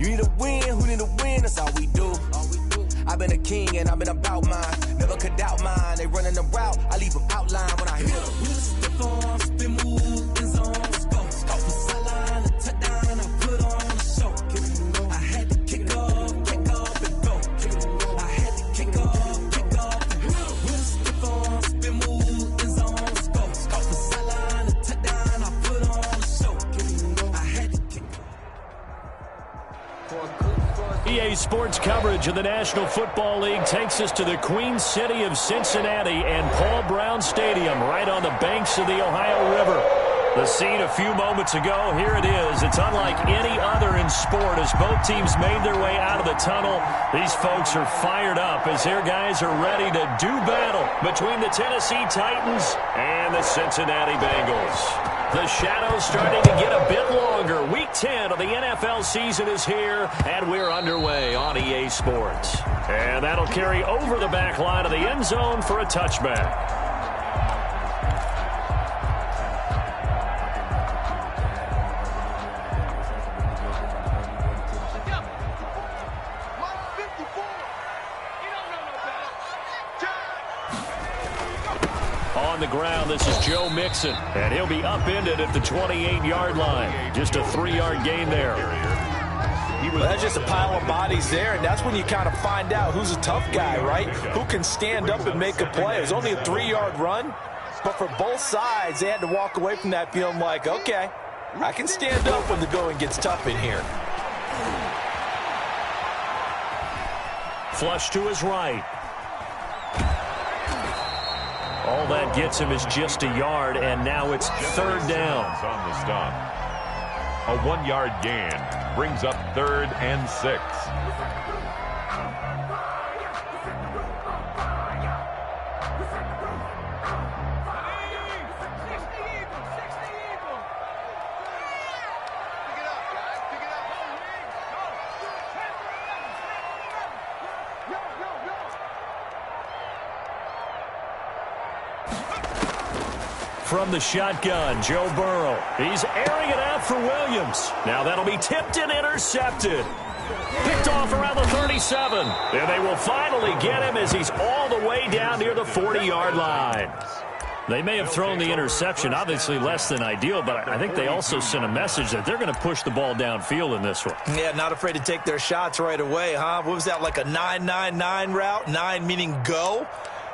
You need a win, who need a win? That's all we do. I've been a king and I've been about mine. Never could doubt mine. They running the route, I leave them outline when I hit them. We stiff on, spin move, in zone, let's go. Go for sideline, a touchdown, I put on a show. I had to kick off and go. I had to kick off and go. We stiff on, spin move, in zone, let's go. Go for sideline, a touchdown, I put on a show. I had to kick EA Sports coverage of the National Football League takes us to the Queen City of Cincinnati and Paul Brown Stadium right on the banks of the Ohio River. The scene a few moments ago, here it is. It's unlike any other in sport as both teams made their way out of the tunnel. These folks are fired up as their guys are ready to do battle between the Tennessee Titans and the Cincinnati Bengals. The shadow's starting to get a bit longer. Week 10 of the NFL season is here, and we're underway on EA Sports. And that'll carry over the back line of the end zone for a touchback. On the ground, this is Joe Mixon, and he'll be upended at the 28-yard line. Just a 3-yard gain there. Well, that's just a pile of bodies there, and that's when you kind of find out who's a tough guy, right? Who can stand up and make a play. It was only a 3-yard run, but for both sides, they had to walk away from that feeling like, okay, I can stand up when the going gets tough in here. Flush to his right. All that gets him is just a yard, and now it's third down. On the stop. A 1-yard gain brings up 3rd and 6. From the shotgun, Joe Burrow. He's airing it out for Williams. Now that'll be tipped and intercepted. Picked off around the 37. And they will finally get him as he's all the way down near the 40-yard line. They may have thrown the interception, obviously less than ideal, but I think they also sent a message that they're going to push the ball downfield in this one. Yeah, not afraid to take their shots right away, huh? What was that, like a 9-9-9 route? 9 meaning go?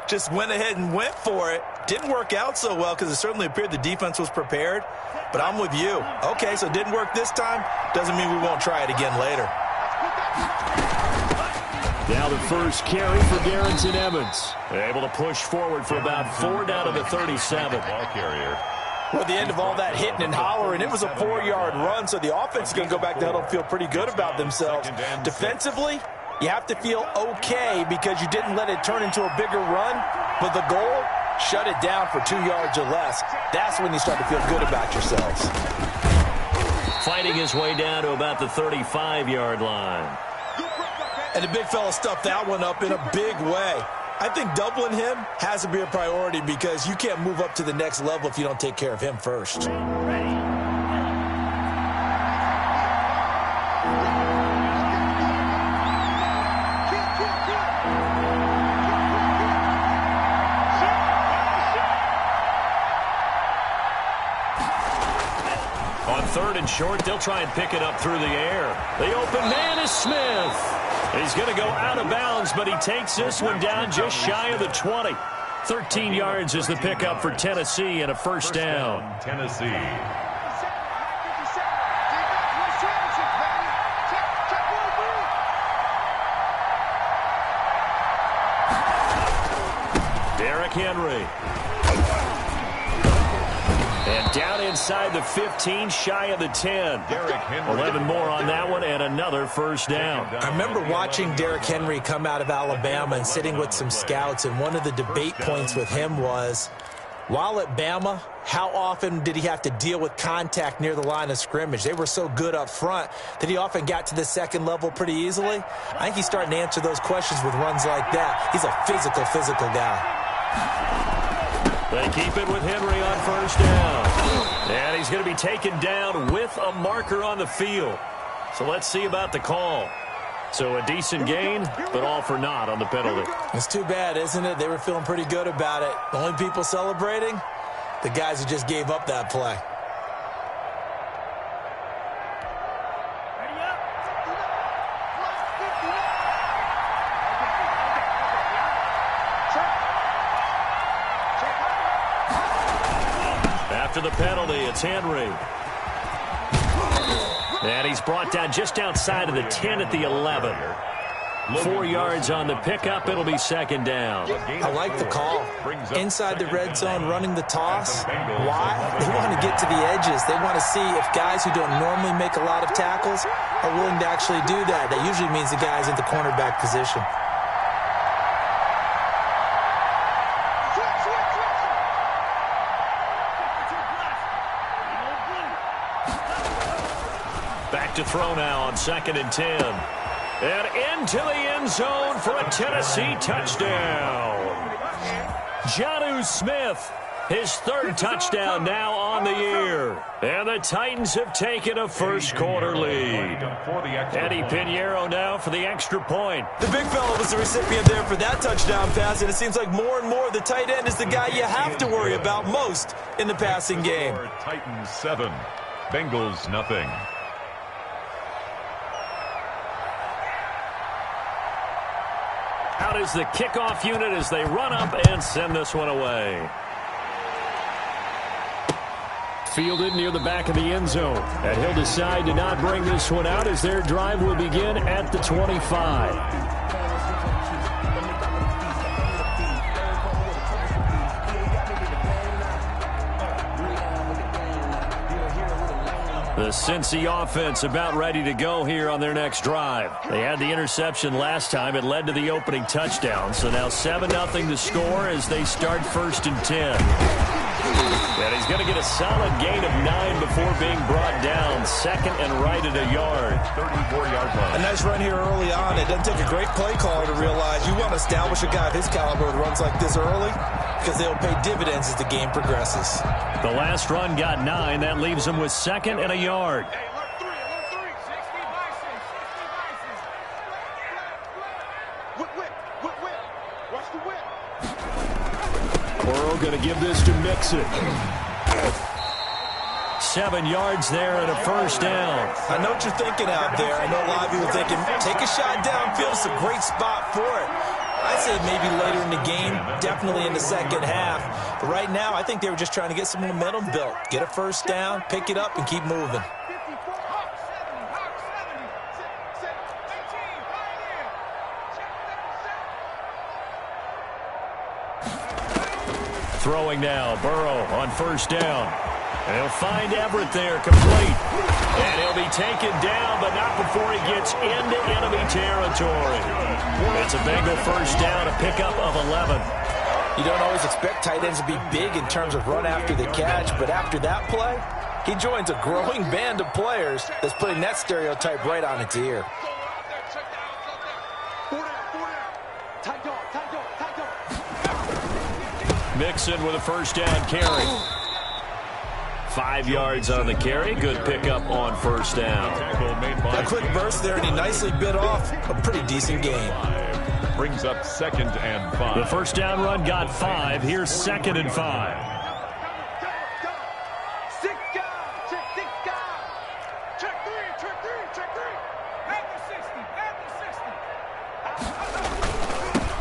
Just went ahead and went for it. Didn't work out so well because it certainly appeared the defense was prepared. But I'm with you. Okay, so it didn't work this time. Doesn't mean we won't try it again later. Now the first carry for Darrington Evans. Able to push forward for about 4 down to the 37. Ball carrier. Well, at the end of all that hitting and hollering, it was a 4-yard run, so the offense is going to go back to huddle and feel pretty good about themselves. Defensively, you have to feel okay because you didn't let it turn into a bigger run, but the goal, shut it down for 2 yards or less. That's when you start to feel good about yourselves. Fighting his way down to about the 35-yard line. And the big fella stuffed that one up in a big way. I think doubling him has to be a priority because you can't move up to the next level if you don't take care of him first. On 3rd and short, they'll try and pick it up through the air. The open man is Smith. He's going to go out of bounds, but he takes this one down just shy of the 20. 13 yards is the pickup for Tennessee and a first down. Tennessee. Derrick Henry. And down inside the 15, shy of the 10. 11 more on that one, and another first down. I remember watching Derrick Henry come out of Alabama and sitting with some scouts, and one of the debate points with him was, while at Bama, how often did he have to deal with contact near the line of scrimmage? They were so good up front that he often got to the second level pretty easily. I think he's starting to answer those questions with runs like that. He's a physical guy. They keep it with Henry on first down. And he's going to be taken down with a marker on the field. So let's see about the call. So a decent gain, but all for naught on the penalty. It's too bad, isn't it? They were feeling pretty good about it. The only people celebrating, the guys who just gave up that play. After the penalty, it's Henry. And he's brought down just outside of the 10 at the 11. 4 yards on the pickup. It'll be second down. I like the call. Inside the red zone, running the toss. Why? They want to get to the edges. They want to see if guys who don't normally make a lot of tackles are willing to actually do that. That usually means the guy's in the cornerback position. Back to throw now on 2nd and 10. And into the end zone for a Tennessee touchdown. Jonnu Smith, his 3rd touchdown now on the year. And the Titans have taken a first-quarter lead. Eddie Pinheiro now for the extra point. The big fella was the recipient there for that touchdown pass, and it seems like more and more the tight end is the guy you have to worry about most in the passing game. Titans 7, Bengals nothing. Out is the kickoff unit as they run up and send this one away. Fielded near the back of the end zone. And he'll decide to not bring this one out as their drive will begin at the 25. The Cincy offense about ready to go here on their next drive. They had the interception last time. It led to the opening touchdown. So now 7-0 to score as they start 1st and 10. And he's going to get a solid gain of 9 before being brought down. 2nd and right at a yard. 34-yard line. A nice run here early on. It doesn't take a great play caller to realize you want to establish a guy of his caliber with runs like this early because they'll pay dividends as the game progresses. The last run got 9. That leaves him with 2nd and a yard. Burrow going to give this to Mixon. 7 yards there and a first down. I know what you're thinking out there. I know a lot of people thinking, take a shot downfield. It's a great spot for it. I'd say maybe later in the game, definitely in the second half. But right now, I think they were just trying to get some momentum built. Get a first down, pick it up, and keep moving. Throwing now, Burrow on first down. And he'll find Everett there, complete. And he'll be taken down, but not before he gets into enemy territory. It's a Bengal first down, a pickup of 11. You don't always expect tight ends to be big in terms of run after the catch, but after that play, he joins a growing band of players that's putting that stereotype right on its ear. Mixon with a first down carry. 5 yards on the carry. Good pickup on first down. A quick burst there, and he nicely bit off a pretty decent gain. Brings up 2nd and 5. The first down run got 5. Here's 2nd and 5.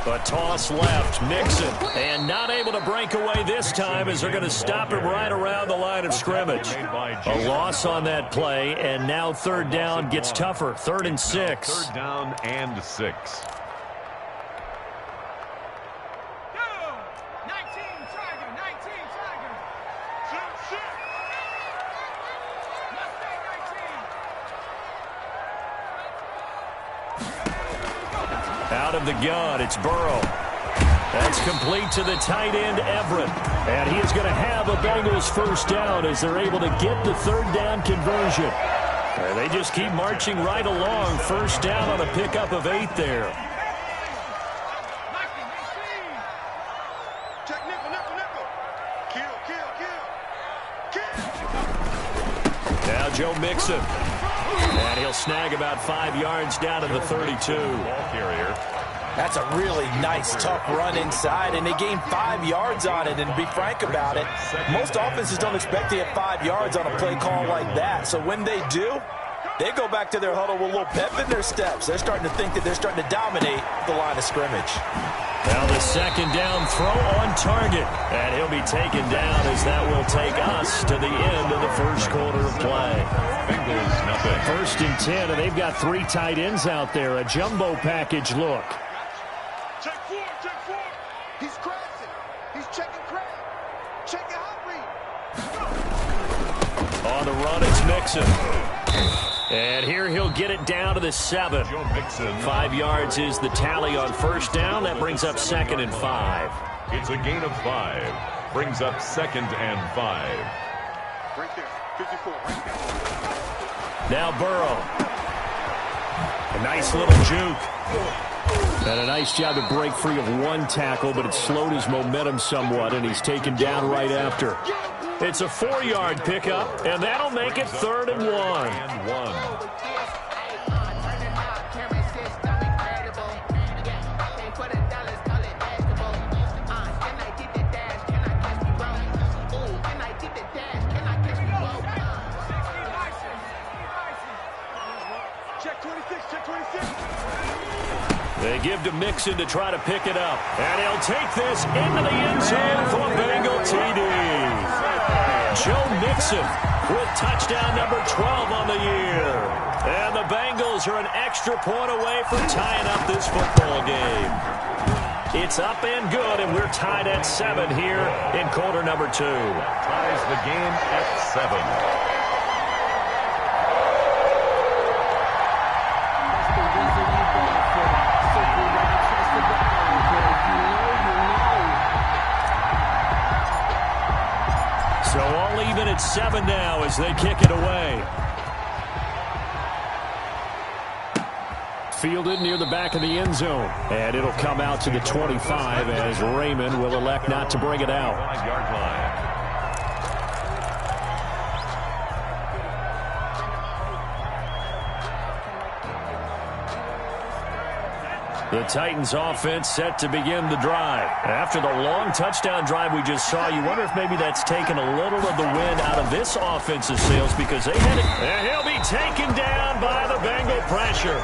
A toss left, Mixon, and not able to break away this time as they're going to stop him right around the line of scrimmage. A loss on that play, and now 3rd down gets tougher. 3rd and 6. 3rd down and 6. Out of the gun, it's Burrow. That's complete to the tight end, Everett. And he is going to have a Bengals first down as they're able to get the 3rd down conversion. And they just keep marching right along. First down on a pickup of 8 there. Now Joe Mixon. And he'll snag about 5 yards down to the 32. Ball carrier. That's a really nice, tough run inside, and they gained 5 yards on it. And to be frank about it, most offenses don't expect to get 5 yards on a play call like that. So when they do, they go back to their huddle with a little pep in their steps. They're starting to think that they're starting to dominate the line of scrimmage. Now the second down throw on target. And he'll be taken down as that will take us to the end of the first quarter of play. Bengals nothing. 1st and 10, and they've got 3 tight ends out there. A jumbo package look. Check four. He's crashing. He's checking crash. Checking hot read. On the run, it's Mixon. And here he'll get it down to the 7. Joe Mixon. 5 yards is the tally on first down. That brings up 2nd and 5. It's a gain of 5. Brings up 2nd and 5. Right there. 54. Right there. Now Burrow. A nice little juke. And a nice job to break free of 1 tackle, but it slowed his momentum somewhat, and he's taken down right after. It's a 4-yard pickup, and that'll make it 3rd and 1. And 1. Check 26. Check 26. They give to Mixon to try to pick it up. And he'll take this into the end zone for a Bengal TD. Joe Mixon with touchdown number 12 on the year. And the Bengals are an extra point away from tying up this football game. It's up and good, and we're tied at 7 here in quarter number 2. Ties the game at 7. So all even at 7 now as they kick it away. Fielded near the back of the end zone. And it'll come out to the 25 as Raymond will elect not to bring it out. 5-yard line. The Titans offense set to begin the drive. After the long touchdown drive we just saw, you wonder if maybe that's taken a little of the wind out of this offensive sails because they had it. And he'll be taken down by the Bengal pressure.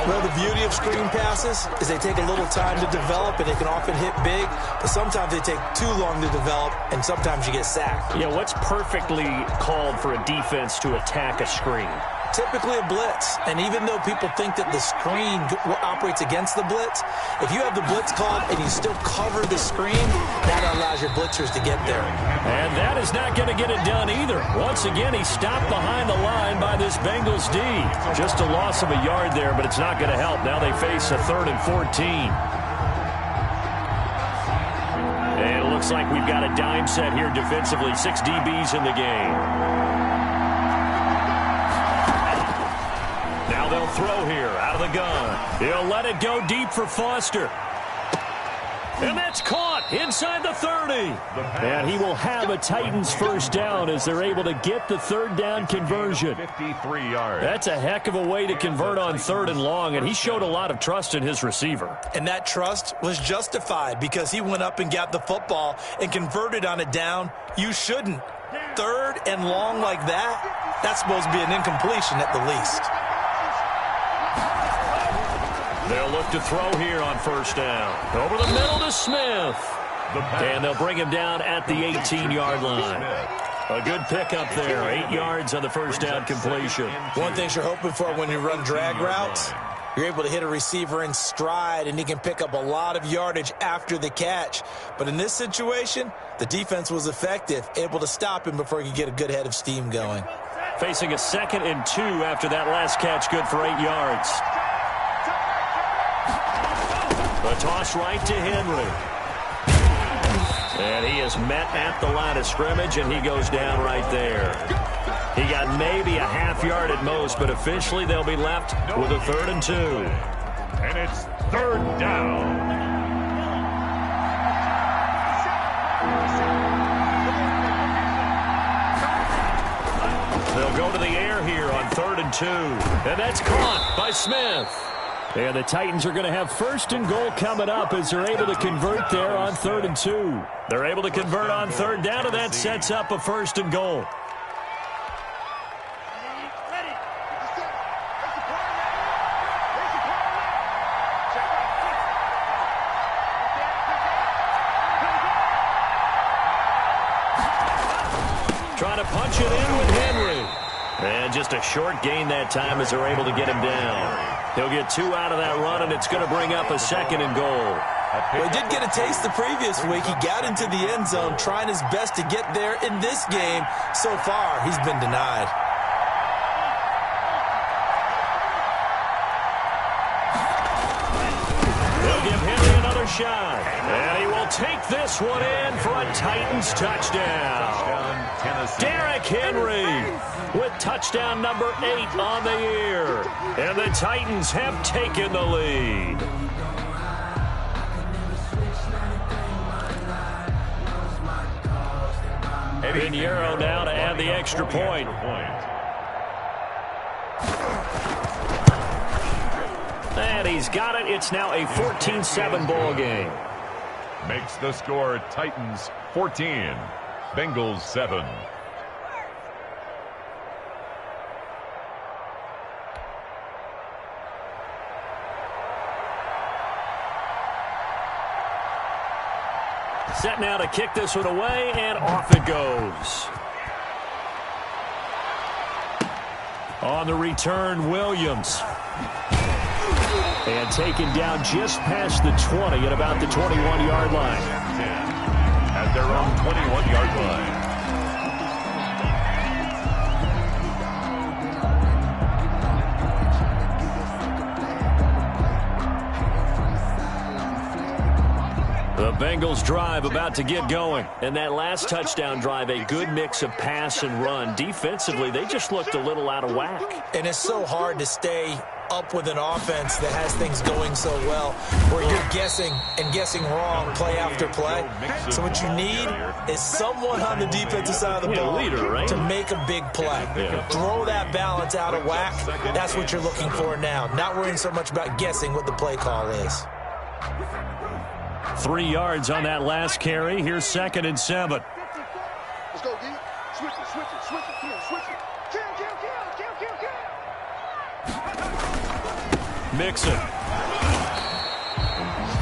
Well, the beauty of screen passes is they take a little time to develop, and they can often hit big, but sometimes they take too long to develop, and sometimes you get sacked. Yeah, what's perfectly called for a defense to attack a screen? Typically a blitz, and even though people think that the screen operates against the blitz, if you have the blitz called and you still cover the screen, that allows your blitzers to get there. And that is not going to get it done either. Once again, he stopped behind the line by this Bengals D. Just a loss of a yard there, but it's not going to help. Now they face a 3rd and 14. And it looks like we've got a dime set here defensively. 6 DBs in the game. Now they'll throw here out of the gun. He'll let it go deep for Foster. And that's caught inside the 30. And he will have a Titans first down as they're able to get the 3rd down conversion. 53 yards. That's a heck of a way to convert on 3rd and long, and he showed a lot of trust in his receiver. And that trust was justified because he went up and got the football and converted on a down. You shouldn't. 3rd and long like that, that's supposed to be an incompletion at the least. They'll look to throw here on first down. Over the middle to Smith. And they'll bring him down at the 18-yard line. A good pickup there. 8 yards on the first down completion. One thing you're hoping for when you run drag routes, you're able to hit a receiver in stride, and he can pick up a lot of yardage after the catch. But in this situation, the defense was effective, able to stop him before he could get a good head of steam going. Facing a 2nd and 2 after that last catch, good for 8 yards. The toss right to Henry. And he is met at the line of scrimmage, and he goes down right there. He got maybe a half-yard at most, but officially they'll be left with a 3rd and 2. And it's 3rd down. They'll go to the air here on 3rd and and 2. And that's caught by Smith. And the Titans are going to have first and goal coming up as they're able to convert there on 3rd and 2. They're able to convert on 3rd down, and that sets up a first and goal. Trying to punch it in with Henry. And just a short gain that time as they're able to get him down. He'll get 2 out of that run, and it's going to bring up a 2nd and goal. Well, he did get a taste the previous week. He got into the end zone trying his best to get there in this game. So far, he's been denied. They'll give Henry another shot. And he will take this one in for a Titans touchdown. Derrick Henry with touchdown number 8 on the year. And the Titans have taken the lead. Pinheiro now to add the extra point. And he's got it. It's now a 14-7 ball game. Makes the score Titans 14, Bengals 7. Set now to kick this one away, and off it goes. On the return, Williams. And taken down just past the 20 at about the 21-yard line. At their own 21-yard line. The Bengals drive about to get going. And that last touchdown drive, a good mix of pass and run. Defensively, they just looked a little out of whack. And it's so hard to stay up with an offense that has things going so well, where you're guessing and guessing wrong play after play. So what you need is someone on the defensive side of the ball to make a big play. Throw that balance out of whack. That's what you're looking for now. Not worrying so much about guessing what the play call is. 3 yards on that last carry. Here's 2nd and 7. Let's go, D. Switch it, switch it, switch it, kill, switch it. Kill. Mixon.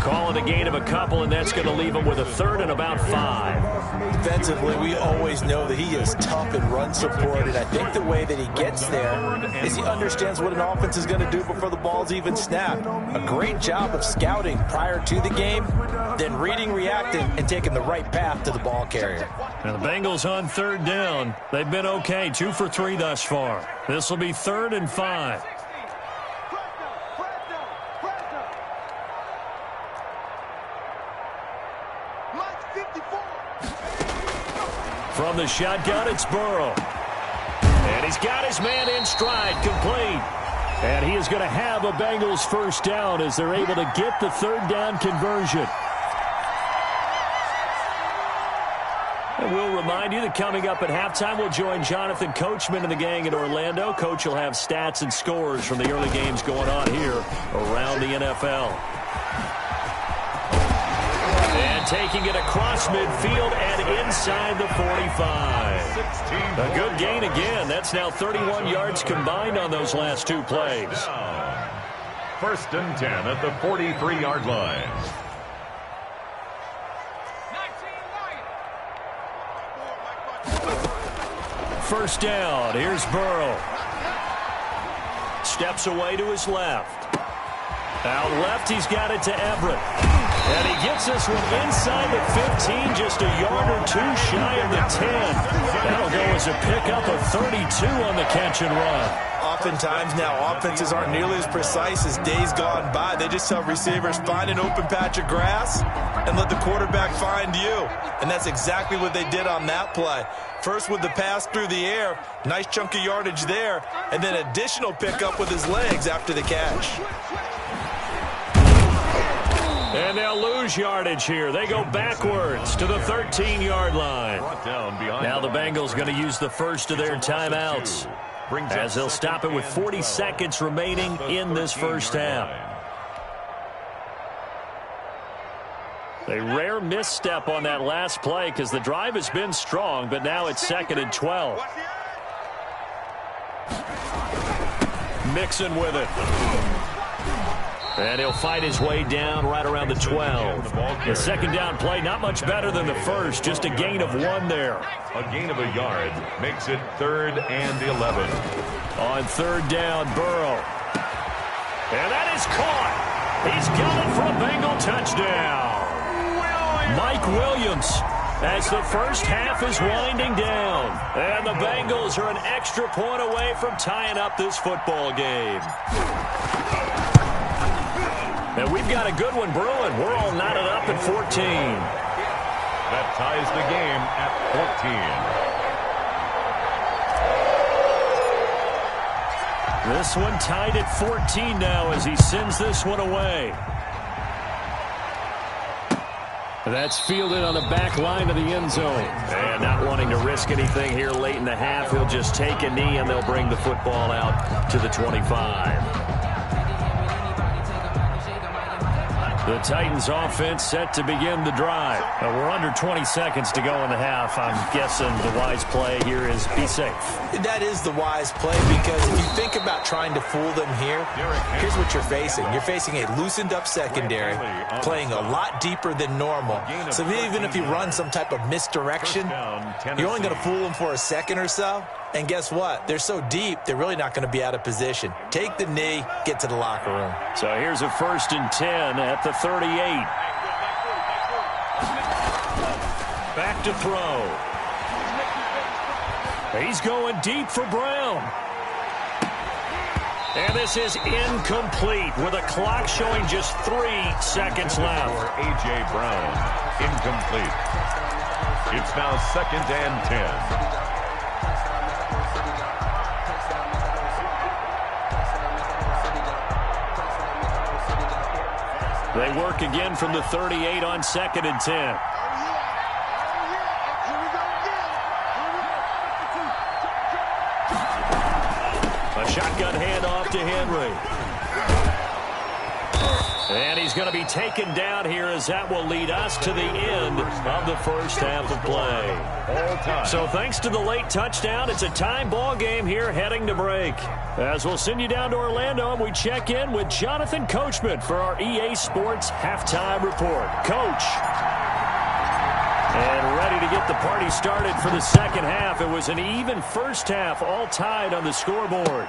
Call it a gain of a couple, and that's going to leave him with a 3rd and about 5. Defensively, we always know that he is tough and run support, and I think the way that he gets there is he understands what an offense is going to do before the ball's even snapped. A great job of scouting prior to the game, then reading, reacting, and taking the right path to the ball carrier. Now the Bengals on 3rd down. They've been okay, 2 for 3 thus far. This will be 3rd and 5. From the shotgun, it's Burrow. And he's got his man in stride, complete. And he is going to have a Bengals first down as they're able to get the 3rd down conversion. And we'll remind you that coming up at halftime, we'll join Jonathan Coachman and the gang in Orlando. Coach will have stats and scores from the early games going on here around the NFL. And taking it across midfield and inside the 45. A good gain again. That's now 31 yards combined on those last 2 plays. 1st and 10 at the 43-yard line. First down. Here's Burrow. Steps away to his left. Out left, he's got it to Everett. And he gets this one inside the 15, just a yard or 2 shy of the 10. That'll go as a pickup of 32 on the catch and run. Oftentimes now, offenses aren't nearly as precise as days gone by. They just have receivers find an open patch of grass and let the quarterback find you. And that's exactly what they did on that play. First with the pass through the air, nice chunk of yardage there, and then additional pickup with his legs after the catch. And they'll lose yardage here. They go backwards to the 13-yard line. Now the Bengals going to use the first of their timeouts. as they'll stop it with 40 seconds remaining in this first half. A rare misstep on that last play because the drive has been strong, but now it's 2nd and 12. Mixon with it. And he'll fight his way down right around the 12. The second down play, not much better than the first, just a gain of 1 there. A gain of a yard makes it 3rd and 11. On 3rd down, Burrow. And that is caught. He's got it for a Bengal touchdown. Mike Williams, as the first half is winding down. And the Bengals are an extra point away from tying up this football game. And we've got a good one brewing. We're all knotted up at 14. That ties the game at 14. This one tied at 14 now as he sends this one away. That's fielded on the back line of the end zone. And not wanting to risk anything here late in the half, he'll just take a knee and they'll bring the football out to the 25. The Titans offense set to begin the drive. We're under 20 seconds to go in the half. I'm guessing the wise play here is be safe. That is the wise play because if you think about trying to fool them here, here's what you're facing. You're facing a loosened up secondary, playing a lot deeper than normal. So even if you run some type of misdirection, you're only going to fool them for a second or so. And guess what? They're so deep, they're really not going to be out of position. Take the knee, get to the locker room. So here's a 1st and 10 at the 38. Back to throw. He's going deep for Brown. And this is incomplete with a clock showing just 3 seconds left. For A.J. Brown, incomplete. It's now 2nd and 10. They work again from the 38 on 2nd and 10. A shotgun handoff to Henry. And he's going to be taken down here as that will lead us to the end of the first half of play. So thanks to the late touchdown, it's a time ball game here heading to break. As we'll send you down to Orlando and we check in with Jonathan Coachman for our EA Sports Halftime Report. Coach. And ready to get the party started for the second half. It was an even first half, all tied on the scoreboard.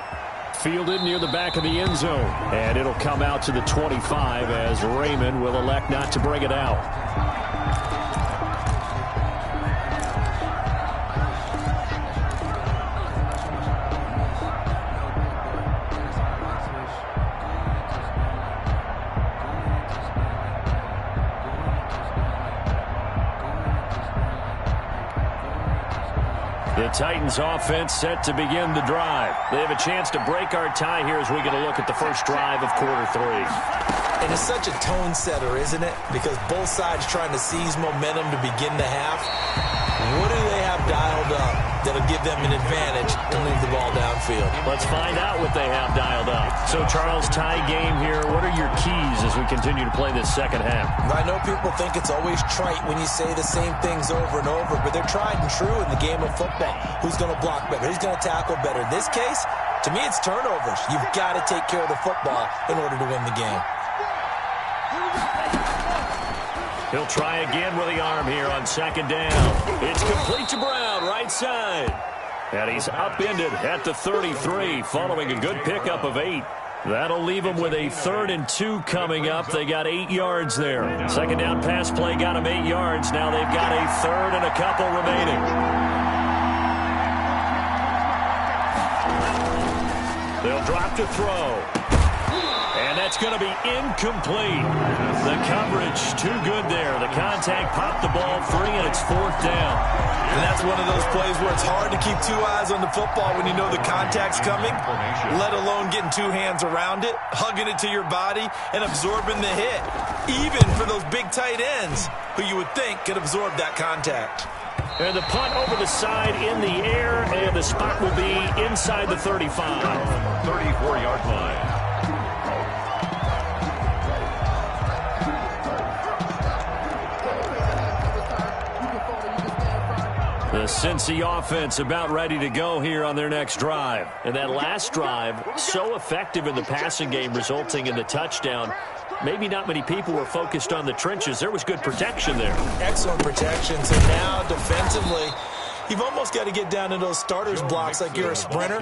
Fielded near the back of the end zone. And it'll come out to the 25 as Raymond will elect not to bring it out. The Titans offense set to begin the drive. They have a chance to break our tie here as we get a look at the first drive of quarter 3. And it's such a tone setter, isn't it? Because both sides trying to seize momentum to begin the half. What do they have dialed up that'll give them an advantage to move the ball downfield? Let's find out what they have dialed up. So, Charles, tie game here. What are your keys as we continue to play this second half? I know people think it's always trite when you say the same things over and over, but they're tried and true in the game of football. Who's going to block better? Who's going to tackle better? In this case, to me, it's turnovers. You've got to take care of the football in order to win the game. He'll try again with the arm here on second down. It's complete to Brown, right side. And he's upended at the 33 following a good pickup of 8. That'll leave them with a 3rd and 2 coming up. They got 8 yards there. Second down pass play got them 8 yards. Now they've got a 3rd and a couple remaining. They'll drop to throw. And that's going to be incomplete. The coverage too good there. The contact popped the ball free, and it's 4th down. And that's one of those plays where it's hard to keep 2 eyes on the football when you know the contact's coming, let alone getting 2 hands around it, hugging it to your body, and absorbing the hit, even for those big tight ends who you would think could absorb that contact. And the punt over the side in the air, and the spot will be inside the 35. 34-yard line. The Cincy offense about ready to go here on their next drive. And that last drive, so effective in the passing game, resulting in the touchdown. Maybe not many people were focused on the trenches. There was good protection there. Excellent protection. So now defensively, you've almost got to get down to those starters blocks like you're a sprinter.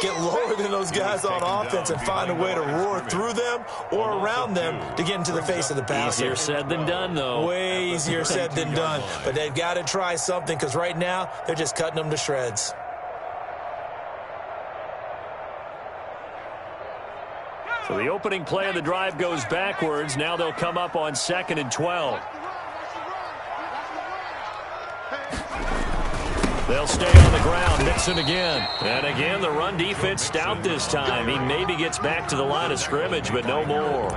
Get lower than those guys on offense and find a way to roar through them or around them to get into the face of the passer. Easier said than done, though. Way easier said than done. But they've got to try something because right now they're just cutting them to shreds. So the opening play of the drive goes backwards. Now they'll come up on 2nd and 12. They'll stay on the ground. Mixon again. And again, the run defense stout this time. He maybe gets back to the line of scrimmage, but no more.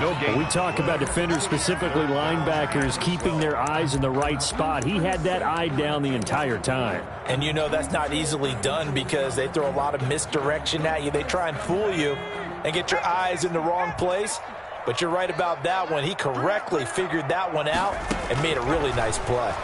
When we talk about defenders, specifically linebackers, keeping their eyes in the right spot. He had that eye down the entire time. And you know that's not easily done because they throw a lot of misdirection at you. They try and fool you and get your eyes in the wrong place. But you're right about that one. He correctly figured that one out and made a really nice play.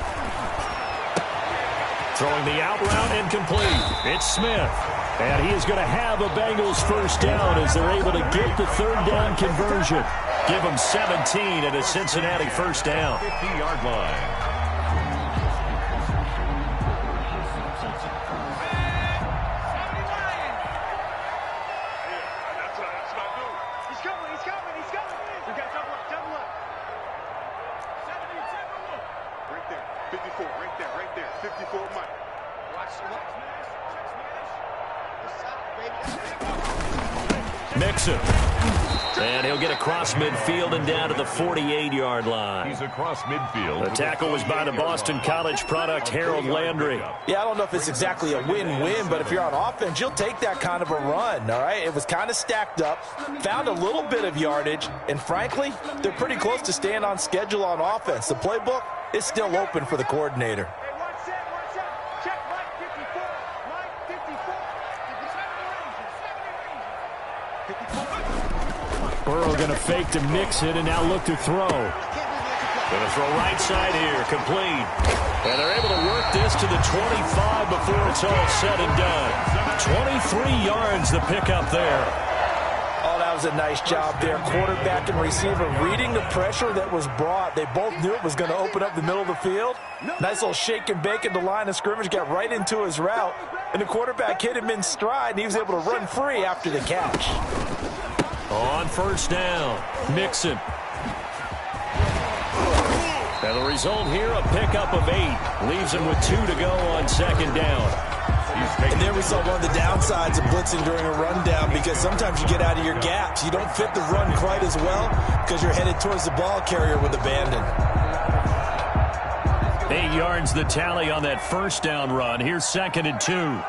Throwing the out route incomplete. It's Smith. And he is going to have a Bengals first down as they're able to get the third down conversion. Give them 17 and a Cincinnati first down. 50-yard line. Mixon. And he'll get across midfield and down to the 48-yard line. He's across midfield. The tackle was by the Boston College product, Harold Landry. Yeah, I don't know if it's exactly a win-win, but if you're on offense, you'll take that kind of a run, all right? It was kind of stacked up, found a little bit of yardage, and frankly, they're pretty close to staying on schedule on offense. The playbook is still open for the coordinator. Burrow going to fake to Mixon and now look to throw. Going to throw right side here, complete. And they're able to work this to the 25 before it's all said and done. 23 yards the pickup there. Oh, that was a nice job there. Quarterback and receiver reading the pressure that was brought. They both knew it was going to open up the middle of the field. Nice little shake and bake at the line of scrimmage, got right into his route. And the quarterback hit him in stride, and he was able to run free after the catch. On first down, Mixon. And the result here, a pickup of 8. Leaves him with 2 to go on second down. And there we saw one of the downsides of blitzing during a rundown because sometimes you get out of your gaps. You don't fit the run quite as well because you're headed towards the ball carrier with abandon. 8 yards the tally on that first down run. Here's 2nd and 2.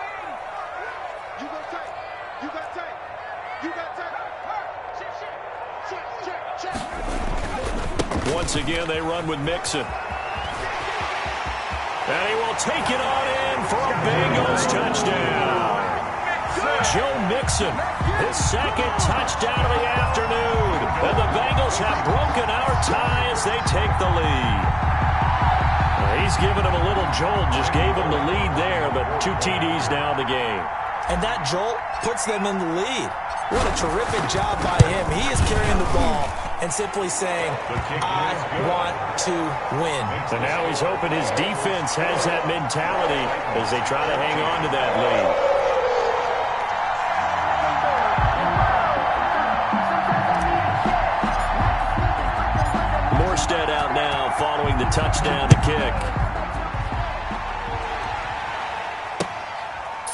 Once again, they run with Mixon. And he will take it on in for a Bengals touchdown. Joe Mixon, his second touchdown of the afternoon. And the Bengals have broken our tie as they take the lead. He's given them a little jolt, just gave them the lead there, but 2 TDs now in the game. And that jolt puts them in the lead. What a terrific job by him. He is carrying the ball and simply saying, I want to win. So now he's hoping his defense has that mentality as they try to hang on to that lead. Morstead out now following the touchdown to kick.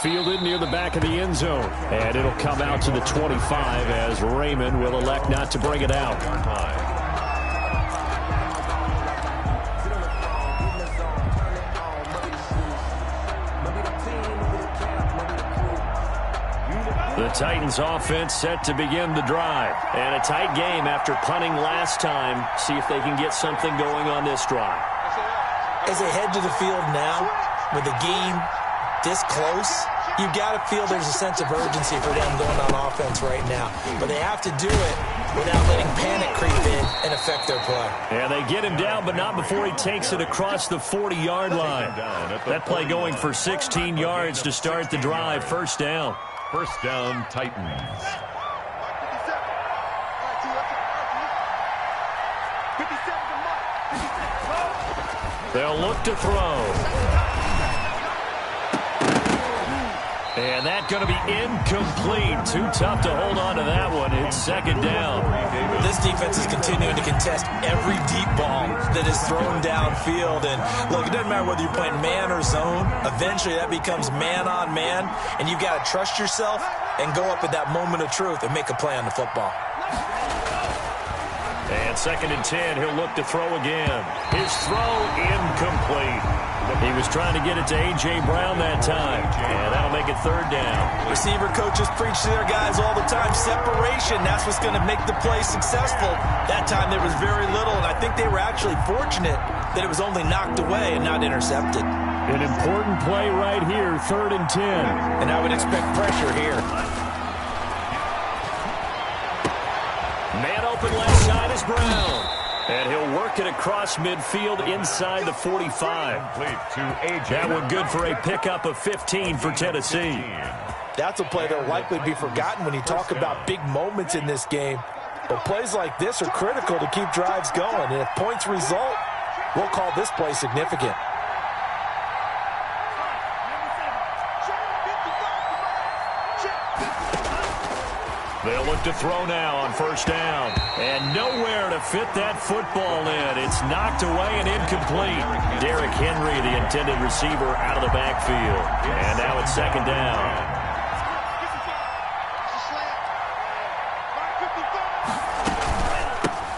Fielded near the back of the end zone. And it'll come out to the 25 as Raymond will elect not to bring it out. The Titans offense set to begin the drive. And a tight game after punting last time. See if they can get something going on this drive. As they head to the field now, with the game this close, you got to feel there's a sense of urgency for them going on offense right now. But they have to do it without letting panic creep in and affect their play. Yeah, they get him down, but not before he takes it across the 40-yard line. That play going for 16 yards to start the drive. First down. First down, Titans. They'll look to throw. And that's going to be incomplete. Too tough to hold on to that one. It's second down. This defense is continuing to contest every deep ball that is thrown downfield. And look, it doesn't matter whether you're playing man or zone. Eventually that becomes man on man. And you've got to trust yourself and go up at that moment of truth and make a play on the football. And second and 10, he'll look to throw again. His throw incomplete. He was trying to get it to A.J. Brown that time. And that'll make it third down. Receiver coaches preach to their guys all the time. Separation, that's what's going to make the play successful. That time there was very little, and I think they were actually fortunate that it was only knocked away and not intercepted. An important play right here, third and 10. And I would expect pressure here. Man open left side is Brown. And he'll work it across midfield inside the 45. That one good for a pickup of 15 for Tennessee. That's a play that will likely be forgotten when you talk about big moments in this game. But plays like this are critical to keep drives going. And if points result, we'll call this play significant. They'll look to throw now on first down. And nowhere to fit that football in. It's knocked away and incomplete. Derrick Henry, the intended receiver, out of the backfield. And now it's second down.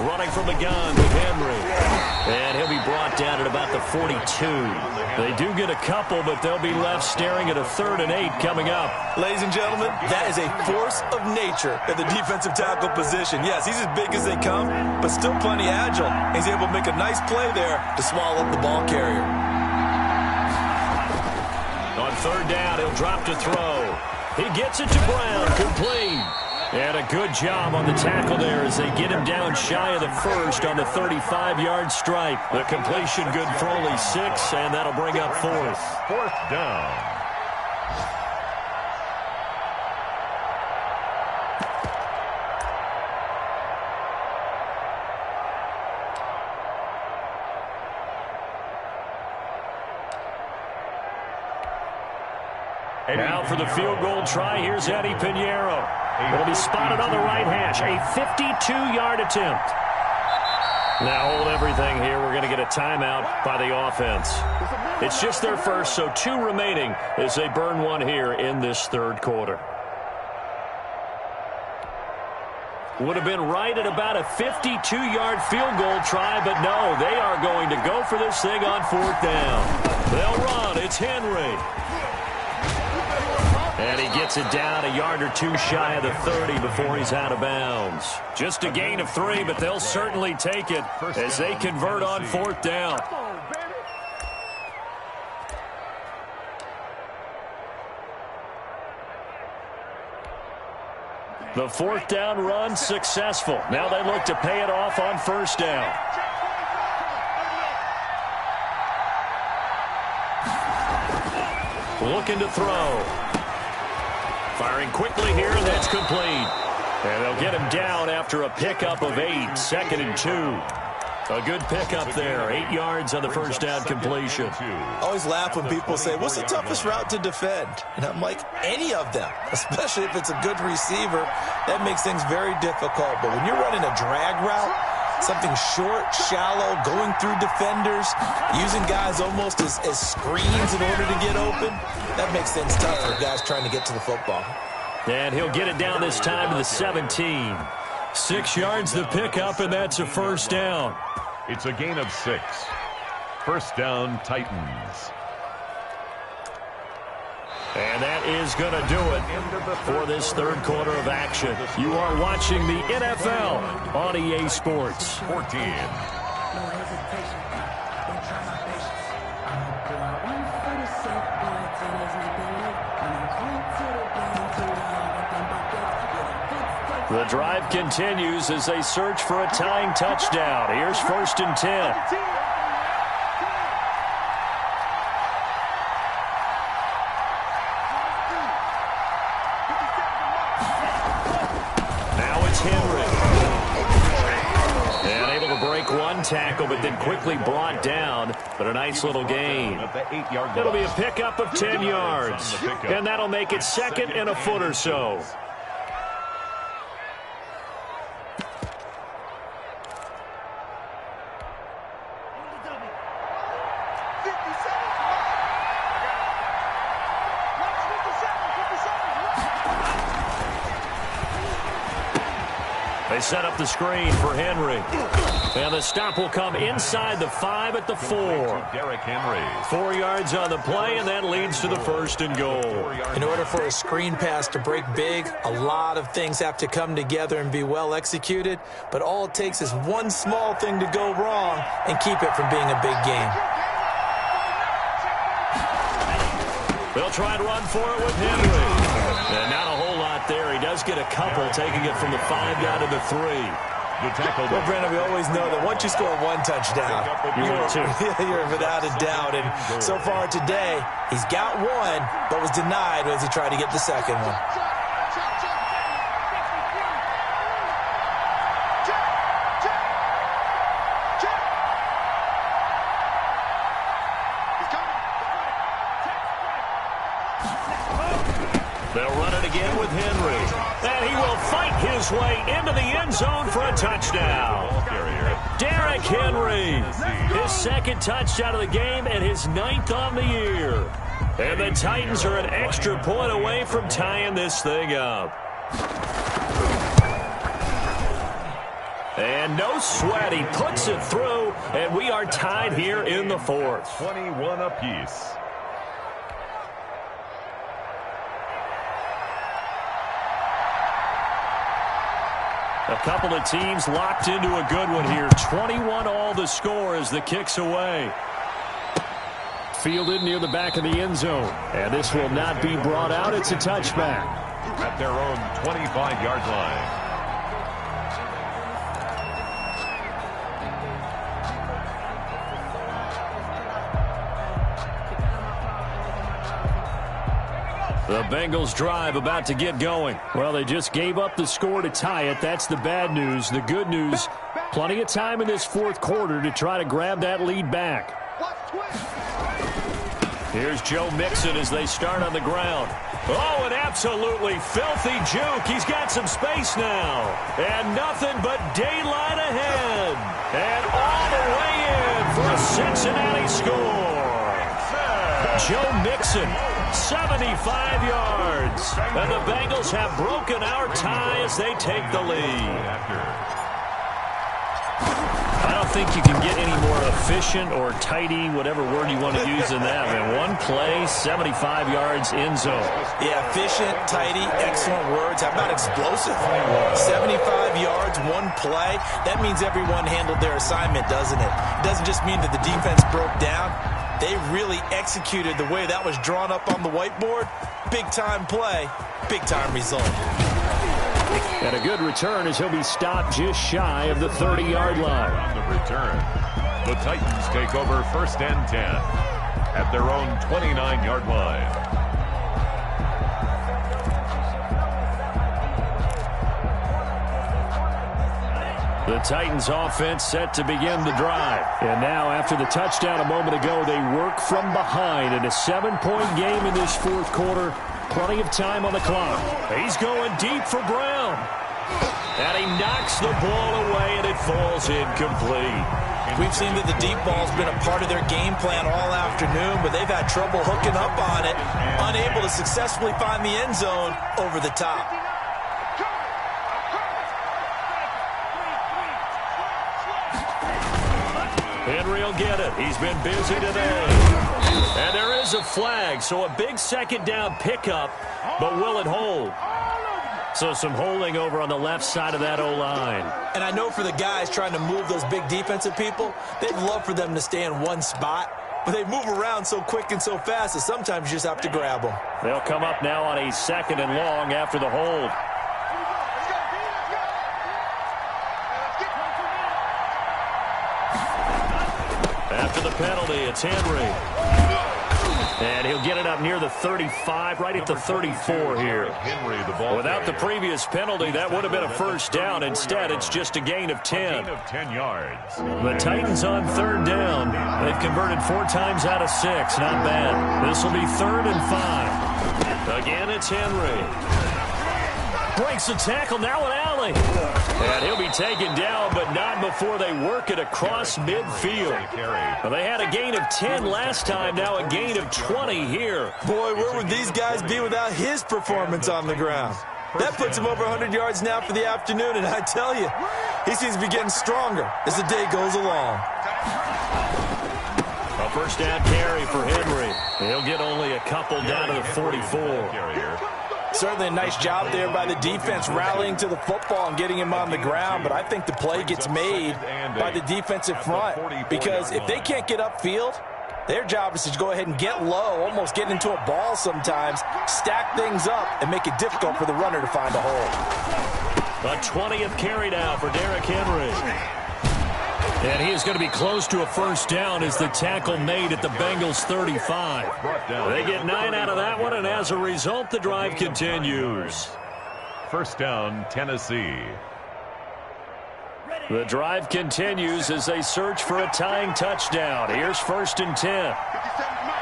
Running from the gun with Henry. And he'll be brought down at about the 42. They do get a couple, but they'll be left staring at a 3rd and 8 coming up. Ladies and gentlemen, that is a force of nature at the defensive tackle position. Yes, he's as big as they come, but still plenty agile. He's able to make a nice play there to swallow up the ball carrier. On third down, he'll drop to throw. He gets it to Brown, complete. And a good job on the tackle there as they get him down shy of the first on the 35-yard stripe. The completion good for only 6, and that'll bring up fourth. Fourth down. Now for the field goal try, here's Eddie Pinheiro. Will be spotted on the right hash. A 52-yard attempt. Now hold everything here. We're going to get a timeout by the offense. It's just their first, so 2 remaining as they burn one here in this third quarter. Would have been right at about a 52-yard field goal try, but no, they are going to go for this thing on fourth down. They'll run. It's Henry. And he gets it down a yard or 2 shy of the 30 before he's out of bounds. Just a gain of 3, but they'll certainly take it as they convert on fourth down. The fourth down run successful. Now they look to pay it off on first down. Looking to throw. Firing quickly here, and that's complete. And they'll get him down after a pickup of 8, second and 2. A good pickup there, 8 yards on the first down completion. I always laugh when people say, what's the toughest route to defend? And I'm like, any of them, especially if it's a good receiver. That makes things very difficult. But when you're running a drag route, something short, shallow, going through defenders, using guys almost as screens in order to get open, that makes things tough for guys trying to get to the football. And he'll get it down this time to the 17. 6 yards the pickup, and that's a first down. It's a gain of 6. First down, Titans. And that is going to do it for this third quarter of action. You are watching the NFL on EA Sports. 14. The drive continues as they search for a tying touchdown. Here's 1st and 10. Now it's Henry. And able to break one tackle, but then quickly brought down. But a nice little gain. It'll be a pickup of 10 yards. And that'll make it 2nd and a foot or so. They set up the screen for Henry. And the stop will come inside the 5 at the 4. Derrick Henry. 4 yards on the play, and that leads to the 1st and goal. In order for a screen pass to break big, a lot of things have to come together and be well executed. But all it takes is one small thing to go wrong and keep it from being a big game. They'll try and run for it with Henry. And not a whole lot there. He does get a couple, taking it from the 5 down to the 3. Well, Brandon, we always know that once you score one touchdown, you're without a doubt. And so far today, he's got one, but was denied as he tried to get the second one. They'll run it again with Henry. And he will fight his way into the end zone for a touchdown. Derrick Henry, his 2nd touchdown of the game and his 9th on the year. And the Titans are an extra point away from tying this thing up. And no sweat, he puts it through, and we are tied here in the 4th. 21 apiece. A couple of teams locked into a good one here. 21 all the score as the kick's away. Fielded near the back of the end zone. And this will not be brought out. It's a touchback. At their own 25-yard line. The Bengals drive about to get going. Well, they just gave up the score to tie it. That's the bad news. The good news, plenty of time in this 4th quarter to try to grab that lead back. Here's Joe Mixon as they start on the ground. Oh, an absolutely filthy juke. He's got some space now. And nothing but daylight ahead. And all the way in for a Cincinnati score. Joe Mixon, 75 yards. And the Bengals have broken our tie as they take the lead. I don't think you can get any more efficient or tidy, whatever word you want to use in that. Man, one play, 75 yards in zone. Yeah, efficient, tidy, excellent words. How about explosive? 75 yards, one play. That means everyone handled their assignment, doesn't it? It doesn't just mean that the defense broke down. They really executed the way that was drawn up on the whiteboard. Big-time play, big-time result. And a good return as he'll be stopped just shy of the 30-yard line. On the return, the Titans take over 1st and 10 at their own 29-yard line. The Titans offense set to begin the drive. And now after the touchdown a moment ago, they work from behind in a 7-point game in this 4th quarter. Plenty of time on the clock. He's going deep for Brown. And he knocks the ball away, and it falls incomplete. We've seen that the deep ball's been a part of their game plan all afternoon, but they've had trouble hooking up on it, unable to successfully find the end zone over the top. Henry will get it. He's been busy today. And there is a flag, so a big 2nd down pickup, but will it hold? So some holding over on the left side of that O-line. And I know for the guys trying to move those big defensive people, they'd love for them to stay in one spot, but they move around so quick and so fast that sometimes you just have to grab them. They'll come up now on a 2nd and long after the hold. After the penalty, it's Henry. And he'll get it up near the 35, right at the 34 here. Henry, the ball Without the previous penalty, that would have been a first down. Instead, it's just a gain of 10. Gain of 10 yards. The Titans on third down. They've converted 4 times out of 6. Not bad. This will be 3rd and 5. Again, it's Henry. Breaks the tackle, now an alley. And he'll be taken down, but not before they work it across midfield. Well, they had a gain of 10 last time, now a gain of 20 here. Boy, where would these guys be without his performance on the ground? That puts him over 100 yards now for the afternoon, and I tell you, he seems to be getting stronger as the day goes along. A first down carry for Henry. He'll get only a couple down to the 44. Certainly a nice job there by the defense rallying to the football and getting him on the ground, but I think the play gets made by the defensive front because if they can't get upfield, their job is to go ahead and get low, almost get into a ball sometimes, stack things up, and make it difficult for the runner to find a hole. A 20th carry now for Derrick Henry. And he is going to be close to a first down as the tackle made at the Bengals 35. They get 9 out of that one, and as a result, the drive continues. First down, Tennessee. The drive continues as they search for a tying touchdown. Here's 1st and 10. 57, Mike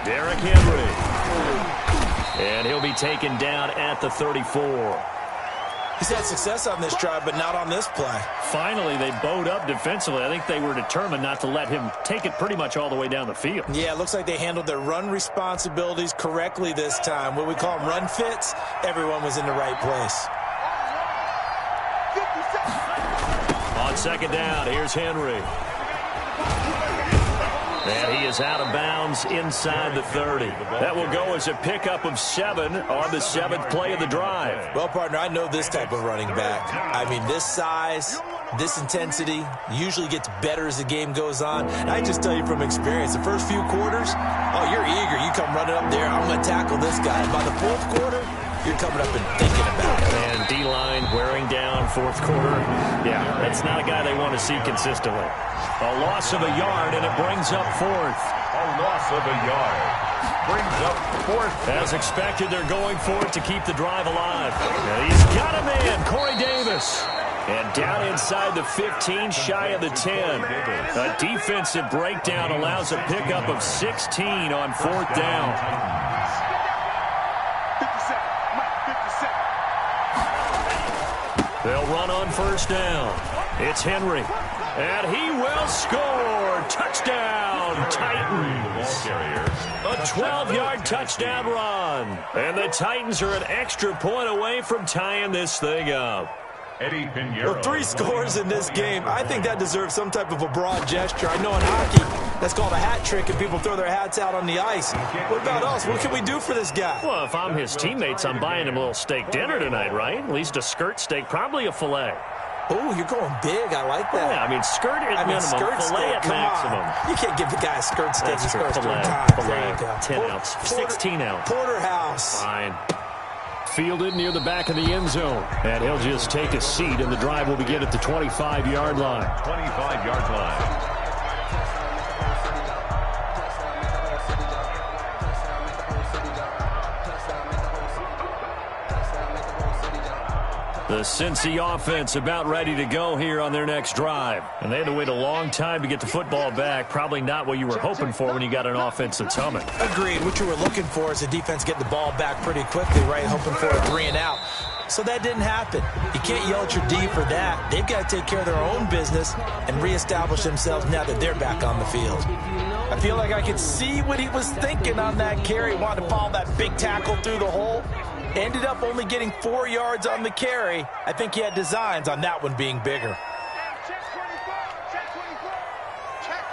57. Derrick Henry. And he'll be taken down at the 34. He's had success on this drive, but not on this play. Finally, they bowed up defensively. I think they were determined not to let him take it pretty much all the way down the field. Yeah, it looks like they handled their run responsibilities correctly this time. What we call them run fits, everyone was in the right place. On second down, here's Henry. And he is out of bounds inside the 30. That will go as a pickup of 7 on the 7th play of the drive. Well, partner, I know this type of running back. I mean, this size, this intensity usually gets better as the game goes on. And I just tell you from experience, the first few quarters, oh, you're eager. You come running up there, I'm going to tackle this guy. By the 4th quarter, you're coming up and thinking about it. And D-line wearing down 4th quarter. Yeah, that's not a guy they want to see consistently. A loss of a yard, and it brings up 4th. A loss of a yard. Brings up 4th. As expected, they're going for it to keep the drive alive. And he's got a man, Corey Davis. And down inside the 15, shy of the 10. A defensive breakdown allows a pickup of 16 on 4th down. 57, Mike 57. They'll run on first down. It's Henry. And he will score. Touchdown, Titans. A 12-yard touchdown run. And the Titans are an extra point away from tying this thing up. Eddie Pinheiro. Well, 3 scores in this game. I think that deserves some type of a broad gesture. I know in hockey, that's called a hat trick, and people throw their hats out on the ice. What about us? What can we do for this guy? Well, if I'm his teammates, I'm buying him a little steak dinner tonight, right? At least a skirt steak, probably a filet. Oh, you're going big. I like that. Yeah, I mean, skirt at minimum, skirt filet steak, at maximum. On. You can't give the guy a skirt steak. That's He's supposed to filet, time. filet, There you go. 10 ounce, 16 ounce. Porterhouse. Fine. Fielded near the back of the end zone. And he'll just take a seat, and the drive will begin at the 25-yard line. 25-yard line. The Cincy offense about ready to go here on their next drive. And they had to wait a long time to get the football back. Probably not what you were hoping for when you got an offense that's humming. Agreed. What you were looking for is the defense getting the ball back pretty quickly, right? Hoping for a 3 and out. So that didn't happen. You can't yell at your D for that. They've got to take care of their own business and reestablish themselves now that they're back on the field. I feel like I could see what he was thinking on that carry. Wanted to follow that big tackle through the hole. Ended up only getting 4 yards on the carry. I think he had designs on that one being bigger. Check 24, check 24, check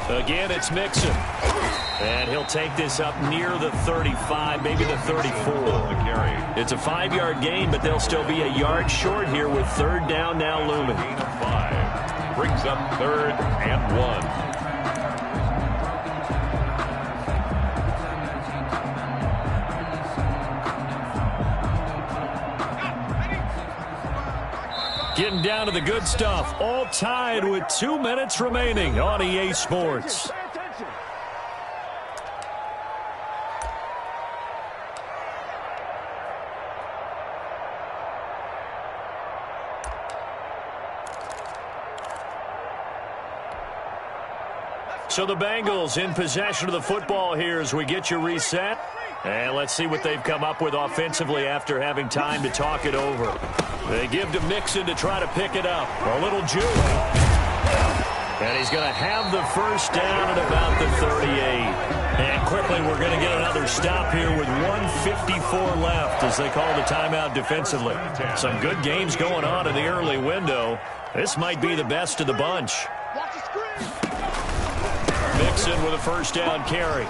24. Again, it's Mixon. And he'll take this up near the 35, maybe the 34. It's a 5-yard gain, but they'll still be a yard short here with 3rd down now looming. 5 brings up 3rd and 1. Getting down to the good stuff. All tied with 2 minutes remaining on EA Sports. So the Bengals in possession of the football here as we get you reset. And let's see what they've come up with offensively after having time to talk it over. They give to Mixon to try to pick it up. A little juke. And he's going to have the first down at about the 38. And quickly we're going to get another stop here with 1:54 left as they call the timeout defensively. Some good games going on in the early window. This might be the best of the bunch. Mixon with a first down carry.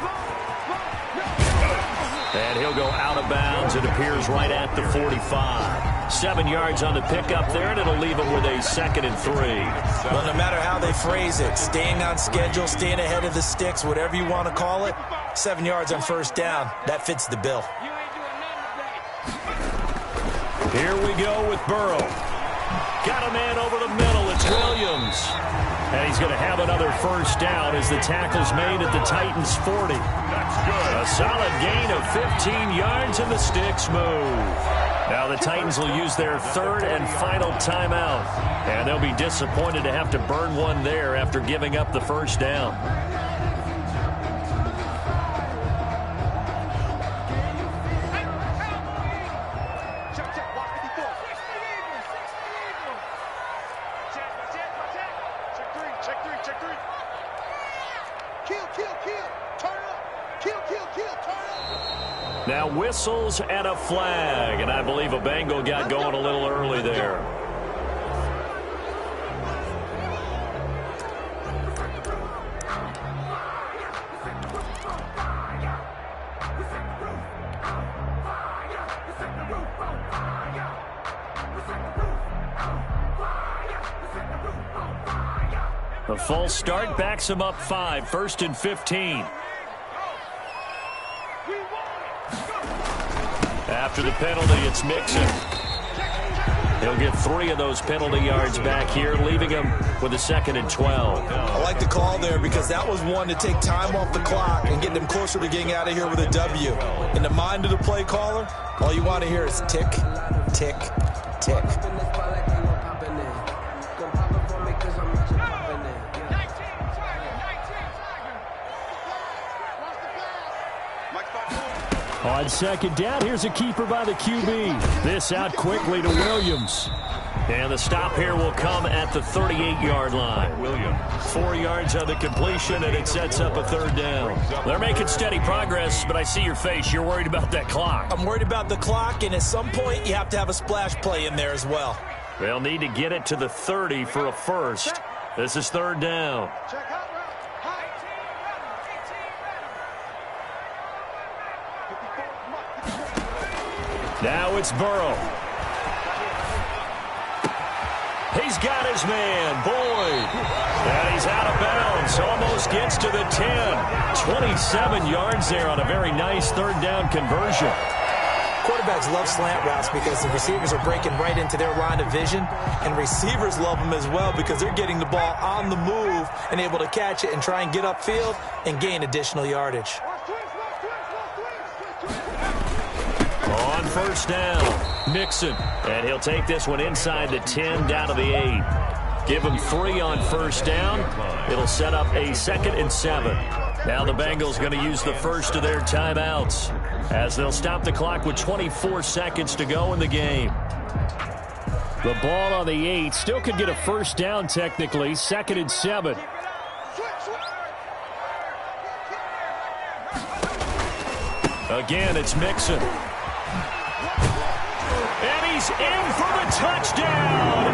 And he'll go out of bounds. It appears right at the 45. 7 yards on the pickup there, and it'll leave him with a 2nd and 3. Well, no matter how they phrase it, staying on schedule, staying ahead of the sticks, whatever you want to call it, 7 yards on first down, that fits the bill. Here we go with Burrow. Got a man over the middle. It's Williams. And he's going to have another first down as the tackle's made at the Titans' 40. That's good. A solid gain of 15 yards and the sticks move. Now the Titans will use their 3rd and final timeout. And they'll be disappointed to have to burn one there after giving up the first down. Now whistles and a flag, and I believe a Bengal got going a little early there. The false start backs him up 5, 1st and 15. After the penalty, it's Mixon. He'll get 3 of those penalty yards back here, leaving him with a 2nd and 12. I like the call there because that was one to take time off the clock and get them closer to getting out of here with a W. In the mind of the play caller, all you want to hear is tick, tick, tick. On 2nd down, here's a keeper by the QB. This out quickly to Williams. And the stop here will come at the 38-yard line. Williams. 4 yards on the completion, and it sets up a 3rd down. They're making steady progress, but I see your face. You're worried about that clock. I'm worried about the clock, and at some point, you have to have a splash play in there as well. They'll need to get it to the 30 for a first. This is 3rd down. Now it's Burrow. He's got his man, Boyd. And he's out of bounds. Almost gets to the 10. 27 yards there on a very nice 3rd down conversion. Quarterbacks love slant routes because the receivers are breaking right into their line of vision, and receivers love them as well because they're getting the ball on the move and able to catch it and try and get upfield and gain additional yardage. On 1st down, Mixon. And he'll take this one inside the 10 down to the 8. Give him 3 on 1st down. It'll set up a 2nd and 7. Now the Bengals going to use the first of their timeouts as they'll stop the clock with 24 seconds to go in the game. The ball on the 8. Still could get a first down technically. 2nd and 7. Again, it's Mixon. And he's in for the touchdown.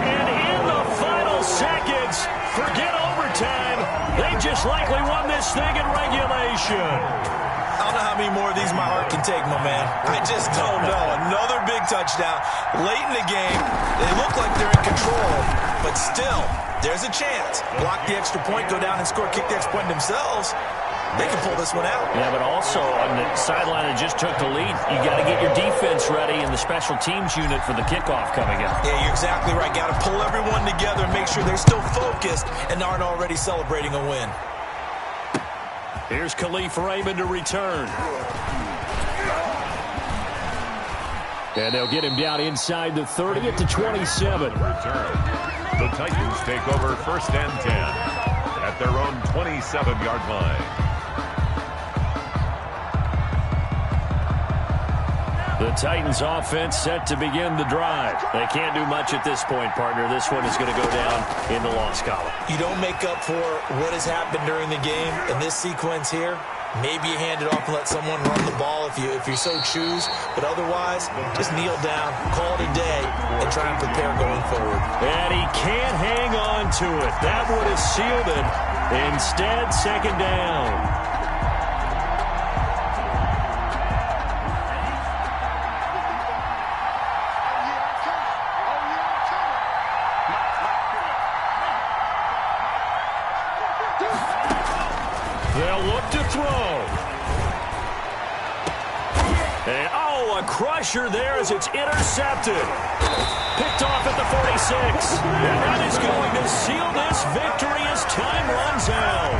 And in the final seconds, forget overtime. They just likely won this thing in regulation. I don't know how many more of these my heart can take, my man. I just don't know. Another big touchdown. Late in the game, they look like they're in control, but still, there's a chance. Block the extra point, go down and score, kick the extra point themselves. They can pull this one out. Yeah, but also on the sideline that just took the lead, you got to get your defense ready and the special teams unit for the kickoff coming up. Yeah, you're exactly right. Got to pull everyone together and make sure they're still focused and aren't already celebrating a win. Here's Khalif Raymond to return. And they'll get him down inside the 30 at the 27. Return. The Titans take over 1st and 10 at their own 27-yard line. The Titans offense set to begin the drive. They can't do much at this point, partner. This one is going to go down in the loss column. You don't make up for what has happened during the game. In this sequence here, maybe you hand it off and let someone run the ball if you so choose. But otherwise, just kneel down, call it a day, and try and prepare going forward. And he can't hang on to it. That would have sealed it. Instead, 2nd down. They'll look to throw. And, a crusher there as it's intercepted. Picked off at the 46. And that is going to seal this victory as time runs out.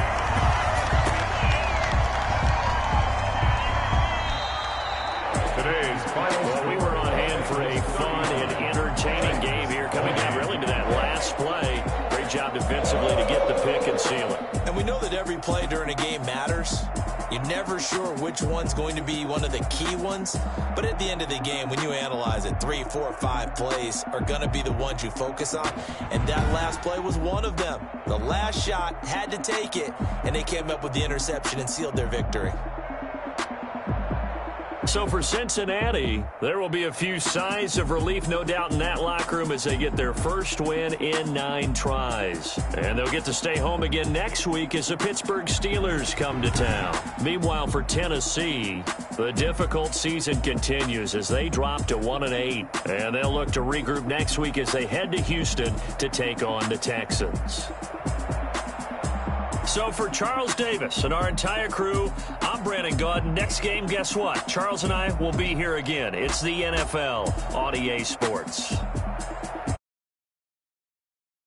Today's final. Well, we were on hand for a fun and entertaining game here, coming down really to that last play. Great job defensively to get the pick and seal it. And we know that every play during a game matters. You're never sure which one's going to be one of the key ones. But at the end of the game, when you analyze it, 3, 4, 5 plays are going to be the ones you focus on. And that last play was one of them. The last shot had to take it, and they came up with the interception and sealed their victory. So for Cincinnati, there will be a few sighs of relief, no doubt, in that locker room as they get their first win in 9 tries. And they'll get to stay home again next week as the Pittsburgh Steelers come to town. Meanwhile, for Tennessee, the difficult season continues as they drop to 1-8. And they'll look to regroup next week as they head to Houston to take on the Texans. So for Charles Davis and our entire crew, I'm Brandon Gaudin. Next game, guess what? Charles and I will be here again. It's the NFL on EA Sports.